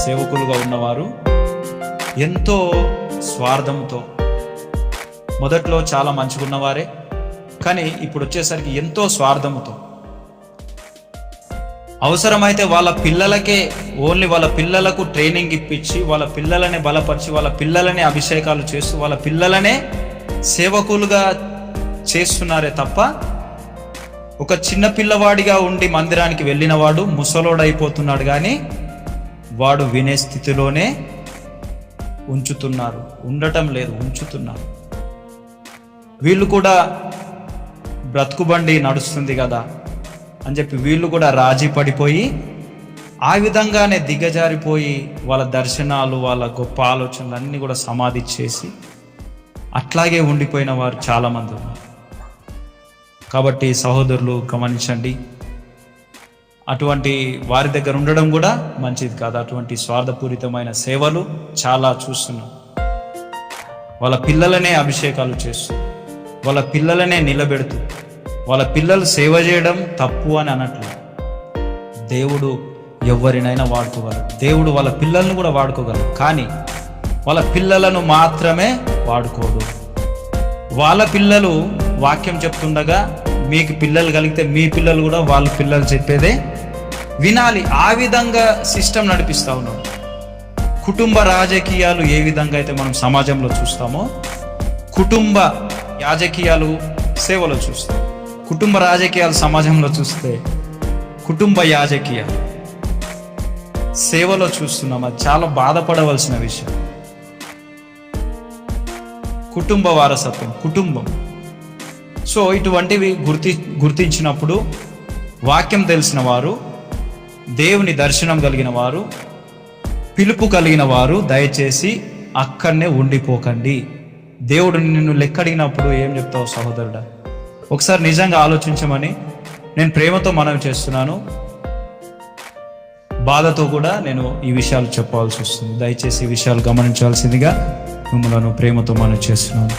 సేవకులుగా ఉన్నవారు ఎంతో స్వార్థంతో, మొదట్లో చాలా మంచిగా ఉన్నవారే, కానీ ఇప్పుడు వచ్చేసరికి ఎంతో స్వార్థంతో, అవసరమైతే వాళ్ళ పిల్లలకే ఓన్లీ వాళ్ళ పిల్లలకు ట్రైనింగ్ ఇప్పించి, వాళ్ళ పిల్లలనే బలపరిచి, వాళ్ళ పిల్లలనే అభిషేకాలు చేస్తూ, వాళ్ళ పిల్లలనే సేవకులుగా చేస్తున్నారే తప్ప, ఒక చిన్న పిల్లవాడిగా ఉండి మందిరానికి వెళ్ళిన వాడు ముసలోడైపోతున్నాడు, కానీ వాడు వినే స్థితిలోనే ఉంచుతున్నారు, ఉండటం లేదు, ఉంచుతున్నారు. వీళ్ళు కూడా బ్రతుకుబండి నడుస్తుంది కదా అని చెప్పి వీళ్ళు కూడా రాజీ పడిపోయి ఆ విధంగానే దిగజారిపోయి వాళ్ళ దర్శనాలు, వాళ్ళ గొప్ప ఆలోచనలు అన్నీ కూడా సమాధి చేసి అట్లాగే ఉండిపోయిన వారు చాలామంది ఉన్నారు. కాబట్టి సహోదరులు గమనించండి, అటువంటి వారి దగ్గర ఉండడం కూడా మంచిది కాదు. అటువంటి స్వార్థపూరితమైన సేవలు చాలా చూస్తున్నాం. వాళ్ళ పిల్లలనే అభిషేకాలు చేస్తూ, వాళ్ళ పిల్లలనే నిలబెడుతూ, వాళ్ళ పిల్లలు సేవ చేయడం తప్పు అని అనట్లేదు. దేవుడు ఎవరినైనా వాడుకోగలరు, దేవుడు వాళ్ళ పిల్లలను కూడా వాడుకోగలరు, కానీ వాళ్ళ పిల్లలను మాత్రమే వాడుకోడు. వాళ్ళ పిల్లలు వాక్యం చెప్తుండగా మీకు పిల్లలు కలిగితే మీ పిల్లలు కూడా వాళ్ళ పిల్లలు చెప్పేదే వినాలి. ఆ విధంగా సిస్టమ్ నడిపిస్తా ఉన్నాం. కుటుంబ రాజకీయాలు ఏ విధంగా అయితే మనం సమాజంలో చూస్తామో, కుటుంబ యాజకీయాలు సేవలో చూస్తాం. కుటుంబ రాజకీయాలు సమాజంలో చూస్తే, కుటుంబ యాజకీయాలు సేవలో చూస్తున్నాం. అది చాలా బాధపడవలసిన విషయం. కుటుంబ వారసత్వం, కుటుంబం. సో ఇటువంటివి గుర్తించినప్పుడు వాక్యం తెలిసిన వారు, దేవుని దర్శనం కలిగిన వారు, పిలుపు కలిగిన వారు దయచేసి అక్కడనే ఉండిపోకండి. దేవుడు నిన్ను లెక్కడిగినప్పుడు ఏం చెప్తావు సహోదరుడా? ఒకసారి నిజంగా ఆలోచించమని నేను ప్రేమతో మనవి చేస్తున్నాను. బాధతో కూడా నేను ఈ విషయాలు చెప్పాల్సి వస్తుంది. దయచేసి ఈ విషయాలు గమనించాల్సిందిగా మిమ్మల్ని ప్రేమతో మనవి చేస్తున్నాను.